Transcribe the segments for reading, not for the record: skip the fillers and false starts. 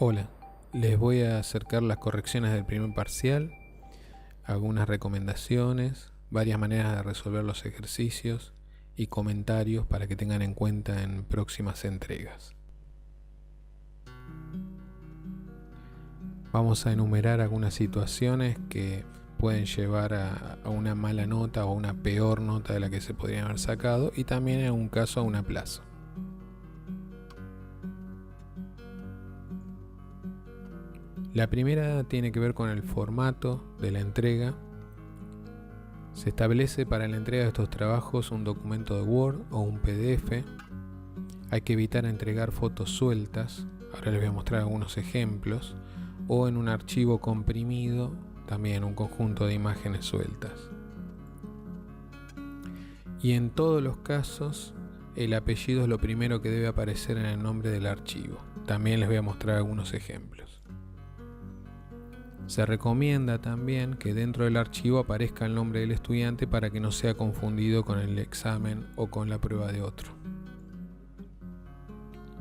Hola, les voy a acercar las correcciones del primer parcial, algunas recomendaciones, varias maneras de resolver los ejercicios y comentarios para que tengan en cuenta en próximas entregas. Vamos a enumerar algunas situaciones que pueden llevar a una mala nota o una peor nota de la que se podrían haber sacado, y también en un caso a un aplazo. La primera tiene que ver con el formato de la entrega. Se establece para la entrega de estos trabajos un documento de Word o un PDF. Hay que evitar entregar fotos sueltas, ahora les voy a mostrar algunos ejemplos, o en un archivo comprimido, también un conjunto de imágenes sueltas. Y en todos los casos, el apellido es lo primero que debe aparecer en el nombre del archivo. También les voy a mostrar algunos ejemplos. Se recomienda también que dentro del archivo aparezca el nombre del estudiante para que no sea confundido con el examen o con la prueba de otro.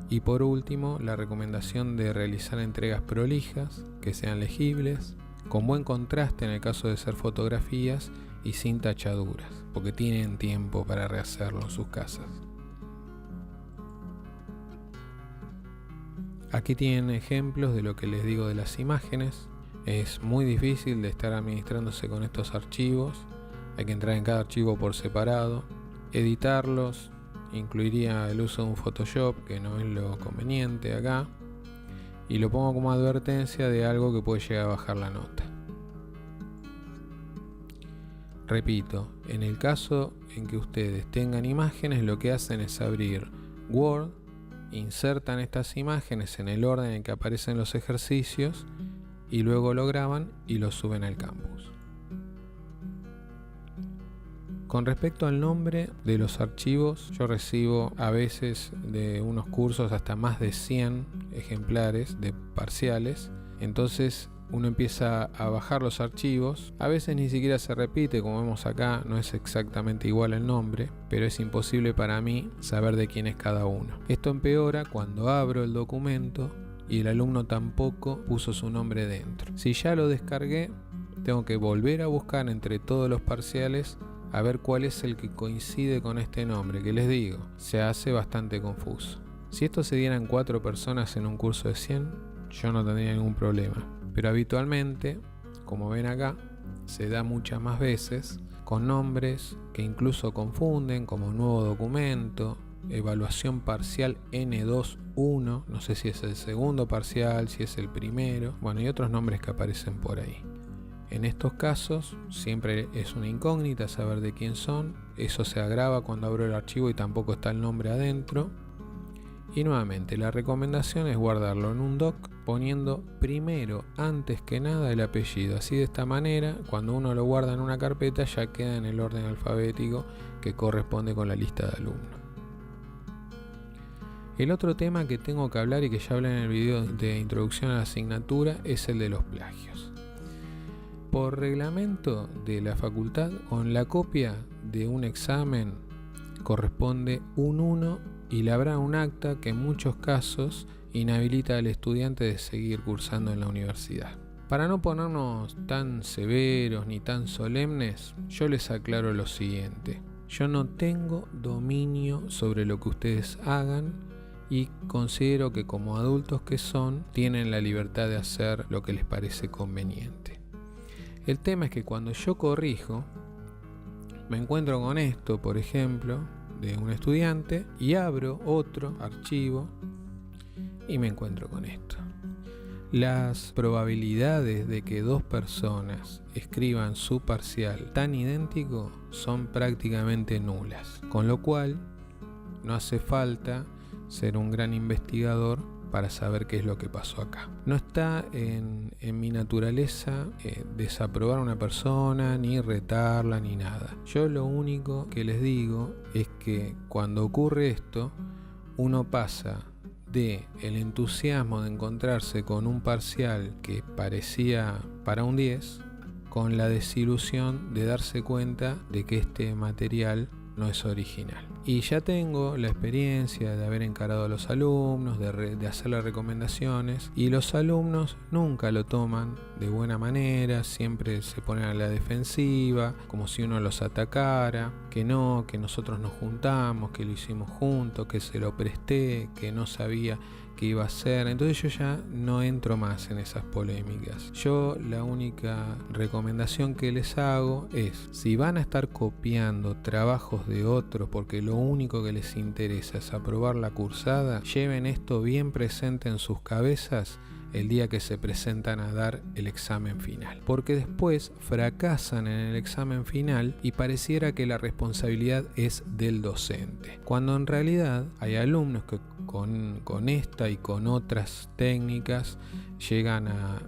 Y por último, la recomendación de realizar entregas prolijas, que sean legibles, con buen contraste en el caso de ser fotografías y sin tachaduras, porque tienen tiempo para rehacerlo en sus casas. Aquí tienen ejemplos de lo que les digo de las imágenes. Es muy difícil de estar administrándose con estos archivos. Hay que entrar en cada archivo por separado, editarlos. Incluiría el uso de un Photoshop, que no es lo conveniente acá, y lo pongo como advertencia de algo que puede llegar a bajar la nota. Repito, en el caso en que ustedes tengan imágenes, lo que hacen es abrir Word, insertan estas imágenes en el orden en que aparecen los ejercicios y luego lo graban y lo suben al campus. Con respecto al nombre de los archivos, yo recibo a veces de unos cursos hasta más de 100 ejemplares de parciales. Entonces uno empieza a bajar los archivos. A veces ni siquiera se repite, como vemos acá, no es exactamente igual el nombre, pero es imposible para mí saber de quién es cada uno. Esto empeora cuando abro el documento y el alumno tampoco puso su nombre dentro. Si ya lo descargué, tengo que volver a buscar entre todos los parciales a ver cuál es el que coincide con este nombre, que les digo, se hace bastante confuso. Si esto se dieran 4 personas en un curso de 100, yo no tendría ningún problema. Pero habitualmente, como ven acá, se da muchas más veces con nombres que incluso confunden, como nuevo documento, evaluación parcial N21, no sé si es el segundo parcial, si es el primero, bueno, y otros nombres que aparecen por ahí. En estos casos siempre es una incógnita saber de quién son. Eso se agrava cuando abro el archivo y tampoco está el nombre adentro. Y nuevamente la recomendación es guardarlo en un doc poniendo primero, antes que nada, el apellido. Así, de esta manera, cuando uno lo guarda en una carpeta ya queda en el orden alfabético que corresponde con la lista de alumnos. El otro tema que tengo que hablar y que ya hablé en el video de introducción a la asignatura es el de los plagios. Por reglamento de la facultad, con la copia de un examen corresponde un 1 y le habrá un acta que en muchos casos inhabilita al estudiante de seguir cursando en la universidad. Para no ponernos tan severos ni tan solemnes, yo les aclaro lo siguiente. Yo no tengo dominio sobre lo que ustedes hagan y considero que como adultos que son, tienen la libertad de hacer lo que les parece conveniente. El tema es que cuando yo corrijo, me encuentro con esto, por ejemplo, de un estudiante, y abro otro archivo y me encuentro con esto. Las probabilidades de que 2 personas escriban su parcial tan idéntico son prácticamente nulas, con lo cual no hace falta ser un gran investigador para saber qué es lo que pasó acá. No está en mi naturaleza desaprobar a una persona, ni retarla, ni nada. Yo lo único que les digo es que cuando ocurre esto, uno pasa de el entusiasmo de encontrarse con un parcial que parecía para un 10, con la desilusión de darse cuenta de que este material no es original. Y ya tengo la experiencia de haber encarado a los alumnos, de hacerle recomendaciones, y los alumnos nunca lo toman de buena manera, siempre se ponen a la defensiva, como si uno los atacara, que no, que nosotros nos juntamos, que lo hicimos juntos, que se lo presté, que no sabía que iba a hacer. Entonces yo ya no entro más en esas polémicas. Yo la única recomendación que les hago es, si van a estar copiando trabajos de otros porque lo único que les interesa es aprobar la cursada, lleven esto bien presente en sus cabezas el día que se presentan a dar el examen final, porque después fracasan en el examen final y pareciera que la responsabilidad es del docente, cuando en realidad hay alumnos que con esta y con otras técnicas llegan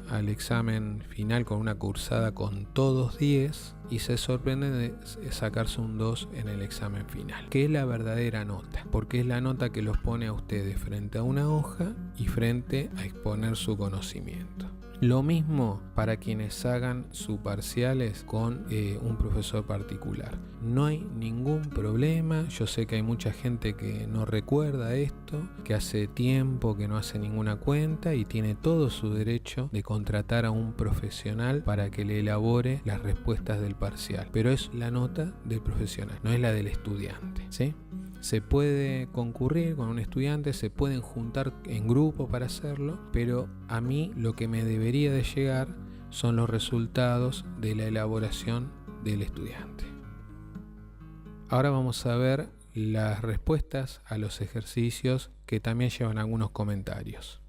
al examen final con una cursada con todos 10 y se sorprenden de sacarse un 2 en el examen final, que es la verdadera nota, porque es la nota que los pone a ustedes frente a una hoja y frente a exponer su conocimiento. Lo mismo para quienes hagan sus parciales con un profesor particular. No hay ningún problema. Yo sé que hay mucha gente que no recuerda esto, que hace tiempo que no hace ninguna cuenta y tiene todo su derecho de contratar a un profesional para que le elabore las respuestas del parcial. Pero es la nota del profesional, no es la del estudiante, ¿sí? Se puede concurrir con un estudiante, se pueden juntar en grupo para hacerlo, pero a mí lo que me debería de llegar son los resultados de la elaboración del estudiante. Ahora vamos a ver las respuestas a los ejercicios que también llevan algunos comentarios.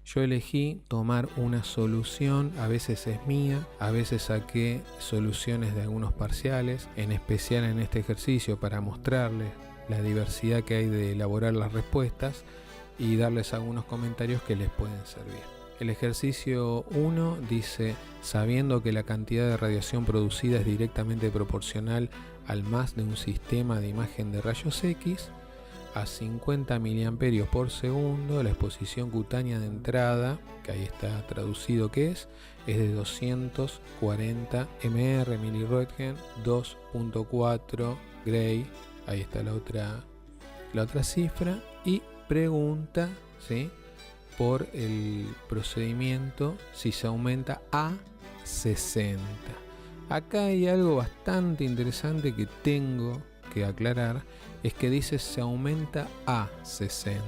Yo elegí tomar una solución, a veces es mía, a veces saqué soluciones de algunos parciales, en especial en este ejercicio para mostrarles la diversidad que hay de elaborar las respuestas y darles algunos comentarios que les pueden servir. El ejercicio 1 dice, sabiendo que la cantidad de radiación producida es directamente proporcional al más de un sistema de imagen de rayos X, a 50 mA por segundo, la exposición cutánea de entrada, que ahí está traducido que es de 240 mR, miliröntgen, 2.4 Gray. Ahí está la otra cifra, y pregunta, ¿sí?, por el procedimiento si se aumenta a 60. Acá hay algo bastante interesante que tengo que aclarar, es que dice se aumenta a 60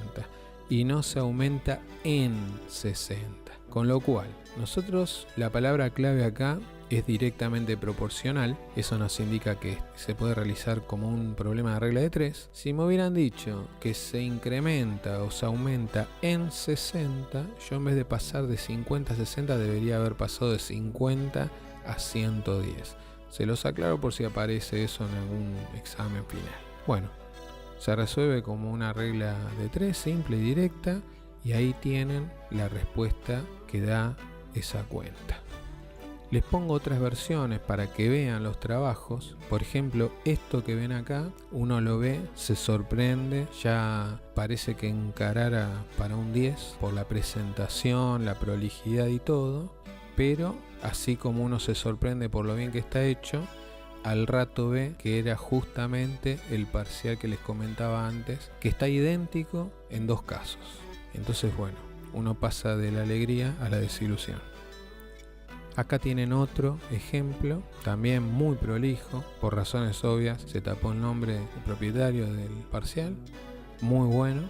y no se aumenta en 60. Con lo cual, nosotros la palabra clave acá es directamente proporcional. Eso nos indica que se puede realizar como un problema de regla de 3. Si me hubieran dicho que se incrementa o se aumenta en 60, yo en vez de pasar de 50 a 60 debería haber pasado de 50 a 110. Se los aclaro por si aparece eso en algún examen final. Bueno, se resuelve como una regla de 3, simple y directa, y ahí tienen la respuesta que da esa cuenta. Les pongo otras versiones para que vean los trabajos. Por ejemplo, esto que ven acá, uno lo ve, se sorprende, ya parece que encarara para un 10 por la presentación, la prolijidad y todo, pero así como uno se sorprende por lo bien que está hecho, al rato ve que era justamente el parcial que les comentaba antes, que está idéntico en dos casos. Entonces, bueno, uno pasa de la alegría a la desilusión. Acá tienen otro ejemplo, también muy prolijo, por razones obvias se tapó el nombre del propietario del parcial, muy bueno.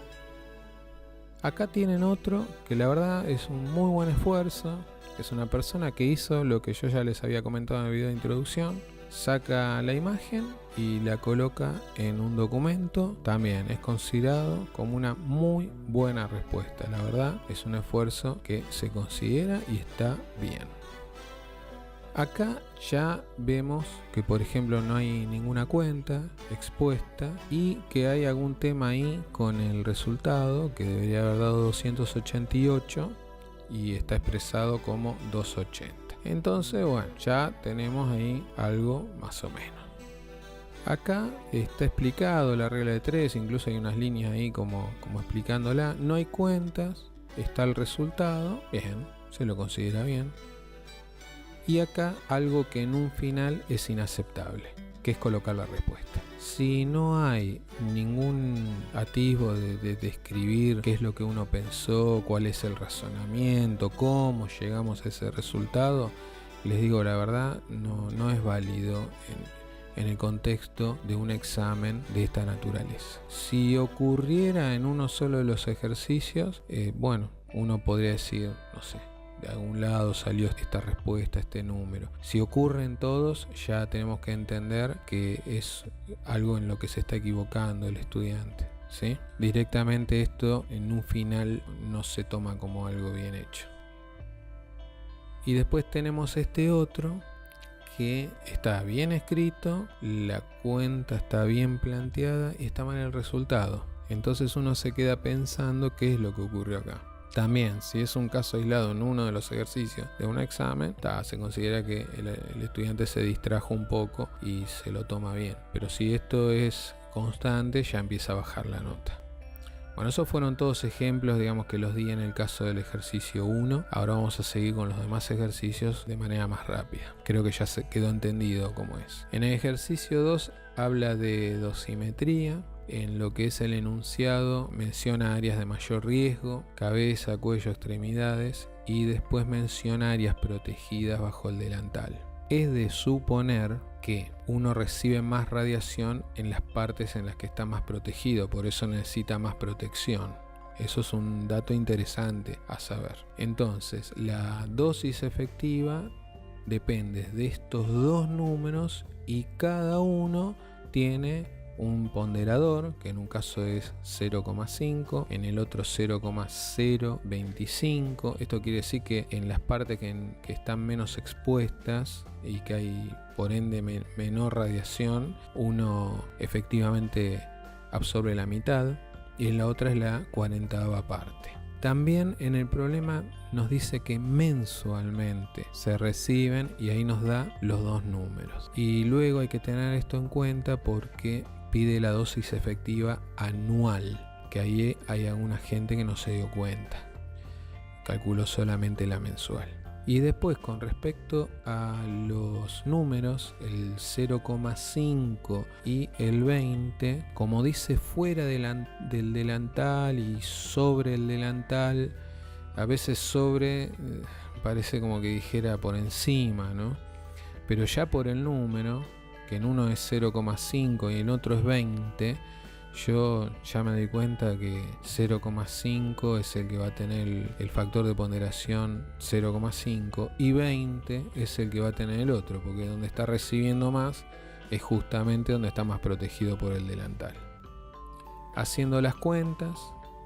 Acá tienen otro que la verdad es un muy buen esfuerzo, es una persona que hizo lo que yo ya les había comentado en el video de introducción, saca la imagen y la coloca en un documento, también es considerado como una muy buena respuesta, la verdad es un esfuerzo que se considera y está bien. Acá ya vemos que por ejemplo no hay ninguna cuenta expuesta y que hay algún tema ahí con el resultado que debería haber dado 288 y está expresado como 280. Entonces, bueno, ya tenemos ahí algo más o menos. Acá está explicado la regla de 3, incluso hay unas líneas ahí como explicándola. No hay cuentas, está el resultado, bien, se lo considera bien. Y acá algo que en un final es inaceptable, que es colocar la respuesta. Si no hay ningún atisbo de describir qué es lo que uno pensó, cuál es el razonamiento, cómo llegamos a ese resultado, les digo la verdad, no es válido en el contexto de un examen de esta naturaleza. Si ocurriera en uno solo de los ejercicios, bueno, uno podría decir, no sé, de algún lado salió esta respuesta, este número. Si ocurre en todos, ya tenemos que entender que es algo en lo que se está equivocando el estudiante, ¿sí? Directamente esto en un final no se toma como algo bien hecho. Y después tenemos este otro que está bien escrito, la cuenta está bien planteada y está mal el resultado. Entonces uno se queda pensando qué es lo que ocurrió acá. También, si es un caso aislado en uno de los ejercicios de un examen, se considera que el estudiante se distrajo un poco y se lo toma bien. Pero si esto es constante, ya empieza a bajar la nota. Bueno, esos fueron todos ejemplos, digamos, que los di en el caso del ejercicio 1. Ahora vamos a seguir con los demás ejercicios de manera más rápida. Creo que ya se quedó entendido cómo es. En el ejercicio 2 habla de dosimetría. En lo que es el enunciado menciona áreas de mayor riesgo, cabeza, cuello, extremidades, y después menciona áreas protegidas bajo el delantal. Es de suponer que uno recibe más radiación en las partes en las que está más protegido, por eso necesita más protección. Eso es un dato interesante a saber. Entonces, la dosis efectiva depende de estos dos números y cada uno tiene un ponderador, que en un caso es 0,5, en el otro 0,025. Esto quiere decir que en las partes que están menos expuestas y que hay por ende menor radiación, uno efectivamente absorbe la mitad y en la otra es la 40ª parte. También en el problema nos dice que mensualmente se reciben y ahí nos da los dos números. Y luego hay que tener esto en cuenta porque pide la dosis efectiva anual, que ahí hay alguna gente que no se dio cuenta. Calculó solamente la mensual. Y después, con respecto a los números, el 0,5 y el 20, como dice fuera del delantal y sobre el delantal, a veces sobre parece como que dijera por encima, ¿no? Pero ya por el número, que en uno es 0,5 y en otro es 20, yo ya me di cuenta que 0,5 es el que va a tener el factor de ponderación 0,5 y 20 es el que va a tener el otro, porque donde está recibiendo más es justamente donde está más protegido por el delantal. Haciendo las cuentas,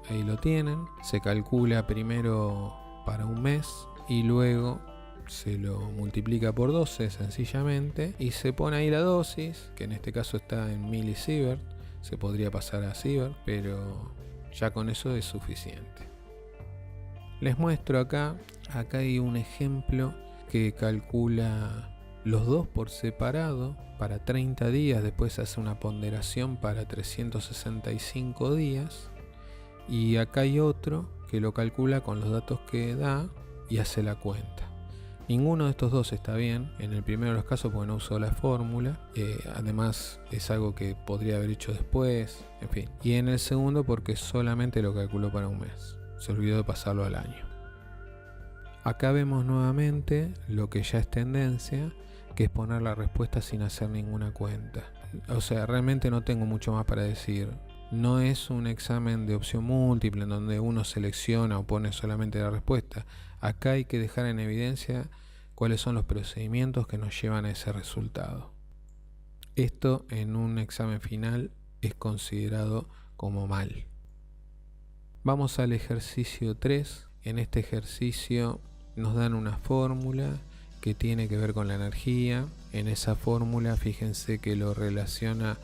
ahí lo tienen, se calcula primero para un mes y luego se lo multiplica por 12 sencillamente y se pone ahí la dosis, que en este caso está en milisievert. Se podría pasar a sievert, pero ya con eso es suficiente. Les muestro acá hay un ejemplo que calcula los dos por separado para 30 días, después hace una ponderación para 365 días y acá hay otro que lo calcula con los datos que da y hace la cuenta. Ninguno de estos dos está bien, en el primero de los casos porque no usó la fórmula, además es algo que podría haber hecho después, en fin. Y en el segundo porque solamente lo calculó para un mes, se olvidó de pasarlo al año. Acá vemos nuevamente lo que ya es tendencia, que es poner la respuesta sin hacer ninguna cuenta. O sea, realmente no tengo mucho más para decir. No es un examen de opción múltiple en donde uno selecciona o pone solamente la respuesta. Acá hay que dejar en evidencia cuáles son los procedimientos que nos llevan a ese resultado. Esto en un examen final es considerado como mal. Vamos al ejercicio 3. En este ejercicio nos dan una fórmula que tiene que ver con la energía. En esa fórmula fíjense que lo relaciona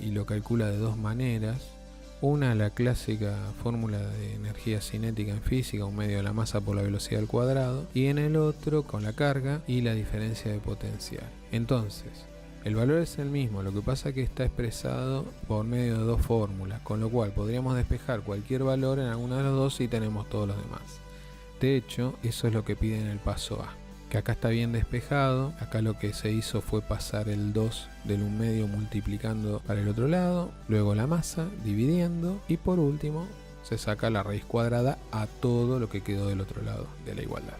y lo calcula de dos maneras. Una, la clásica fórmula de energía cinética en física, un medio de la masa por la velocidad al cuadrado, y en el otro con la carga y la diferencia de potencial. Entonces, el valor es el mismo, lo que pasa es que está expresado por medio de dos fórmulas, con lo cual podríamos despejar cualquier valor en alguna de las dos y tenemos todos los demás. De hecho, eso es lo que pide en el paso A. que acá está bien despejado. Acá lo que se hizo fue pasar el 2 del 1 medio multiplicando para el otro lado, luego la masa dividiendo y por último se saca la raíz cuadrada a todo lo que quedó del otro lado de la igualdad.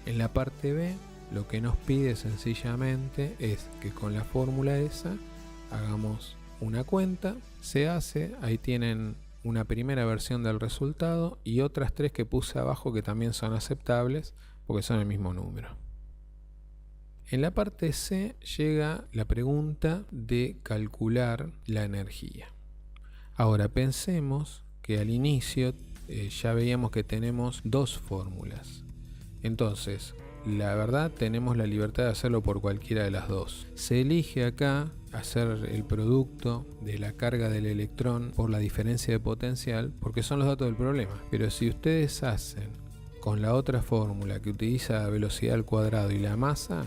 En la parte B lo que nos pide sencillamente es que con la fórmula esa hagamos una cuenta. Se hace, ahí tienen una primera versión del resultado y otras 3 que puse abajo que también son aceptables porque son el mismo número. En la parte C llega la pregunta de calcular la energía. Ahora pensemos que al inicio ya veíamos que tenemos 2 fórmulas. Entonces, la verdad tenemos la libertad de hacerlo por cualquiera de las dos. Se elige acá hacer el producto de la carga del electrón por la diferencia de potencial porque son los datos del problema. Pero si ustedes hacen con la otra fórmula que utiliza velocidad al cuadrado y la masa,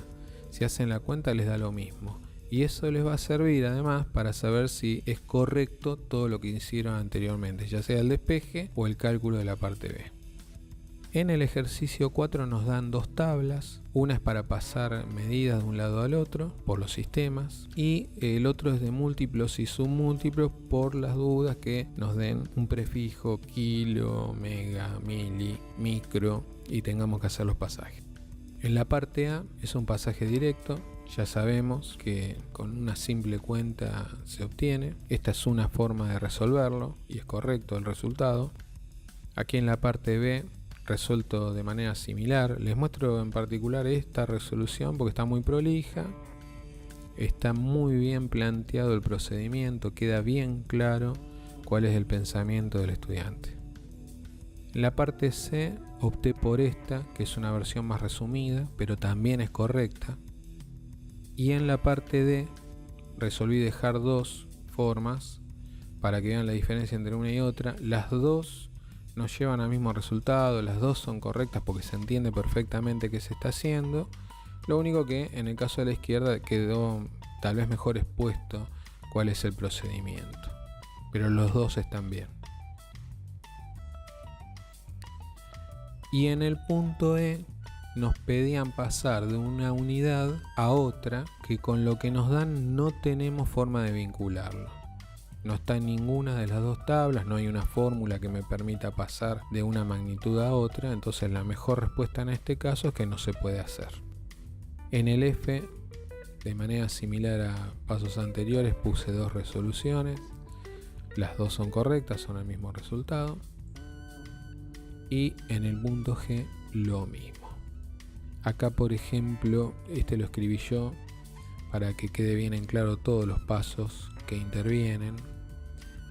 si hacen la cuenta les da lo mismo. Y eso les va a servir además para saber si es correcto todo lo que hicieron anteriormente, ya sea el despeje o el cálculo de la parte B. En el ejercicio 4 nos dan 2 tablas, una es para pasar medidas de un lado al otro por los sistemas y el otro es de múltiplos y submúltiplos por las dudas que nos den un prefijo kilo, mega, mili, micro y tengamos que hacer los pasajes. En la parte A es un pasaje directo, ya sabemos que con una simple cuenta se obtiene. Esta es una forma de resolverlo y es correcto el resultado. Aquí en la parte B resuelto de manera similar. Les muestro en particular esta resolución porque está muy prolija, está muy bien planteado el procedimiento, queda bien claro cuál es el pensamiento del estudiante. En la parte C opté por esta, que es una versión más resumida, pero también es correcta. Y en la parte D resolví dejar 2 formas para que vean la diferencia entre una y otra. Las dos nos llevan al mismo resultado, las dos son correctas porque se entiende perfectamente qué se está haciendo. Lo único que en el caso de la izquierda quedó tal vez mejor expuesto cuál es el procedimiento, pero los dos están bien. Y en el punto E nos pedían pasar de una unidad a otra que con lo que nos dan no tenemos forma de vincularlo. No está en ninguna de las dos tablas, no hay una fórmula que me permita pasar de una magnitud a otra, entonces la mejor respuesta en este caso es que no se puede hacer. En el F, de manera similar a pasos anteriores, puse 2 resoluciones, las dos son correctas, son el mismo resultado. Y en el punto G lo mismo. Acá por ejemplo, este lo escribí yo para que quede bien en claro todos los pasos que intervienen,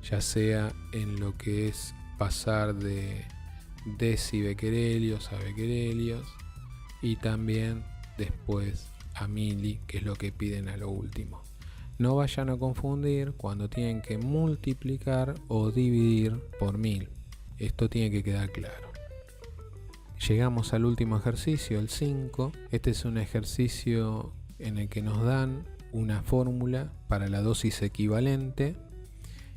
ya sea en lo que es pasar de decibecquerelios a becquerelios y también después a mili, que es lo que piden a lo último. No vayan a confundir cuando tienen que multiplicar o dividir por 1000. Esto tiene que quedar claro. Llegamos al último ejercicio, el 5. Este es un ejercicio en el que nos dan una fórmula para la dosis equivalente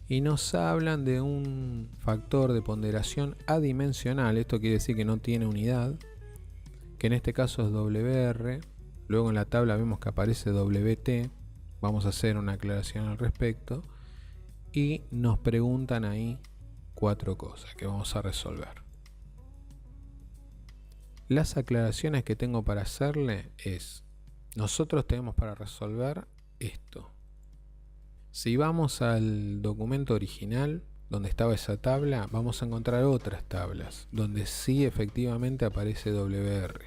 y nos hablan de un factor de ponderación adimensional. Esto quiere decir que no tiene unidad, que en este caso es WR. Luego en la tabla vemos que aparece WT. Vamos a hacer una aclaración al respecto y nos preguntan ahí 4 cosas que vamos a resolver. Las aclaraciones que tengo para hacerle es: nosotros tenemos para resolver esto. Si vamos al documento original donde estaba esa tabla, vamos a encontrar otras tablas donde sí efectivamente aparece WR.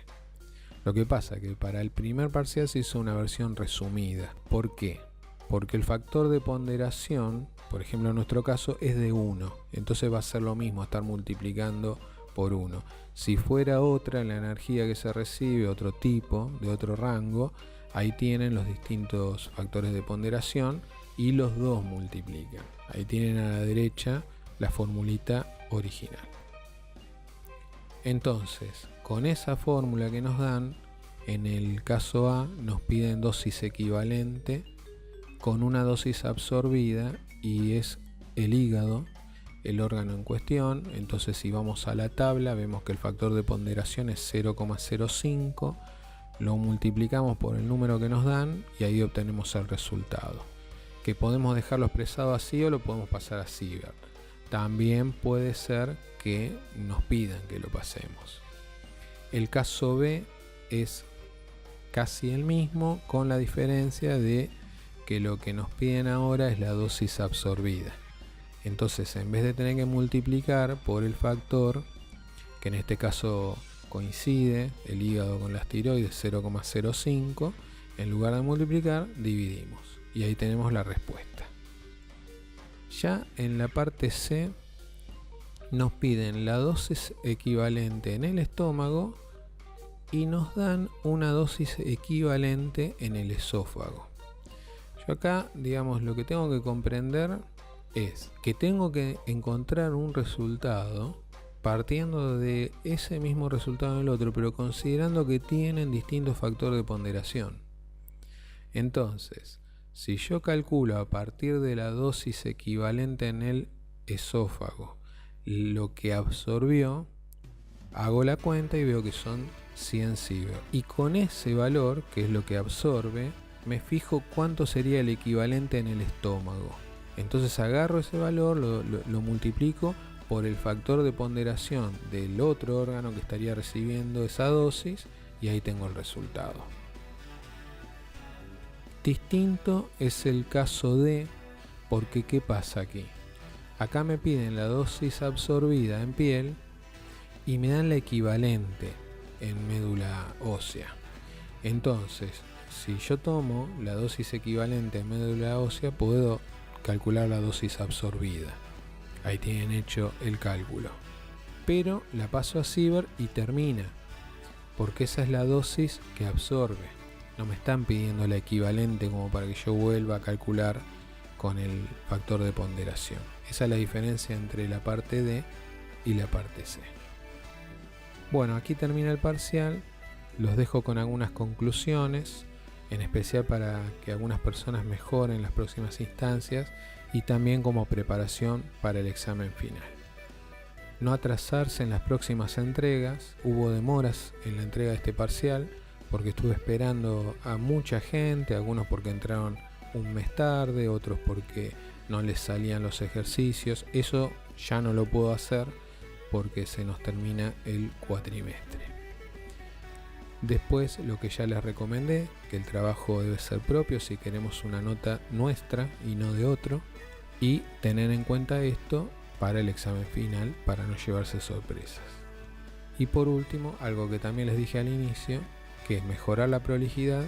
Lo que pasa es que para el primer parcial se hizo una versión resumida. ¿Por qué? Porque el factor de ponderación, por ejemplo en nuestro caso, es de 1. Entonces va a ser lo mismo estar multiplicando por 1. Si fuera otra la energía que se recibe, otro tipo, de otro rango, ahí tienen los distintos factores de ponderación y los dos multiplican. Ahí tienen a la derecha la formulita original. Entonces, con esa fórmula que nos dan, en el caso A nos piden dosis equivalente con una dosis absorbida y es el hígado. el órgano en cuestión. Entonces si vamos a la tabla vemos que el factor de ponderación es 0,05, lo multiplicamos por el número que nos dan y ahí obtenemos el resultado, que podemos dejarlo expresado así o lo podemos pasar a Siebert. También puede ser que nos pidan que lo pasemos. El caso B es casi el mismo, con la diferencia de que lo que nos piden ahora es la dosis absorbida. Entonces, en vez de tener que multiplicar por el factor, que en este caso coincide el hígado con las tiroides, 0,05, en lugar de multiplicar, dividimos. Y ahí tenemos la respuesta. Ya en la parte C nos piden la dosis equivalente en el estómago y nos dan una dosis equivalente en el esófago. Yo acá, digamos, lo que tengo que comprender es que tengo que encontrar un resultado partiendo de ese mismo resultado en el otro, pero considerando que tienen distintos factores de ponderación. Entonces, si yo calculo a partir de la dosis equivalente en el esófago lo que absorbió, hago la cuenta y veo que son 100 Siebert. Y con ese valor, que es lo que absorbe, me fijo cuánto sería el equivalente en el estómago. Entonces agarro ese valor, lo multiplico por el factor de ponderación del otro órgano que estaría recibiendo esa dosis y ahí tengo el resultado. Distinto es el caso D, porque ¿qué pasa aquí? Acá me piden la dosis absorbida en piel y me dan la equivalente en médula ósea. Entonces, si yo tomo la dosis equivalente en médula ósea, puedo calcular la dosis absorbida. Ahí tienen hecho el cálculo. Pero la paso a Siebert y termina, porque esa es la dosis que absorbe. No me están pidiendo la equivalente como para que yo vuelva a calcular con el factor de ponderación. Esa es la diferencia entre la parte D y la parte C. Bueno, aquí termina el parcial. Los dejo con algunas conclusiones, en especial para que algunas personas mejoren las próximas instancias y también como preparación para el examen final. No atrasarse en las próximas entregas. Hubo demoras en la entrega de este parcial porque estuve esperando a mucha gente, algunos porque entraron un mes tarde, otros porque no les salían los ejercicios. Eso ya no lo puedo hacer porque se nos termina el cuatrimestre. Después, lo que ya les recomendé, que el trabajo debe ser propio si queremos una nota nuestra y no de otro, y tener en cuenta esto para el examen final para no llevarse sorpresas. Y por último, algo que también les dije al inicio, que es mejorar la prolijidad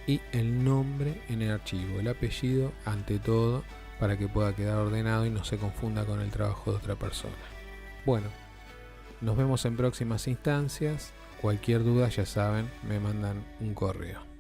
y el nombre en el archivo, el apellido ante todo, para que pueda quedar ordenado y no se confunda con el trabajo de otra persona. Bueno, nos vemos en próximas instancias. Cualquier duda, ya saben, me mandan un correo.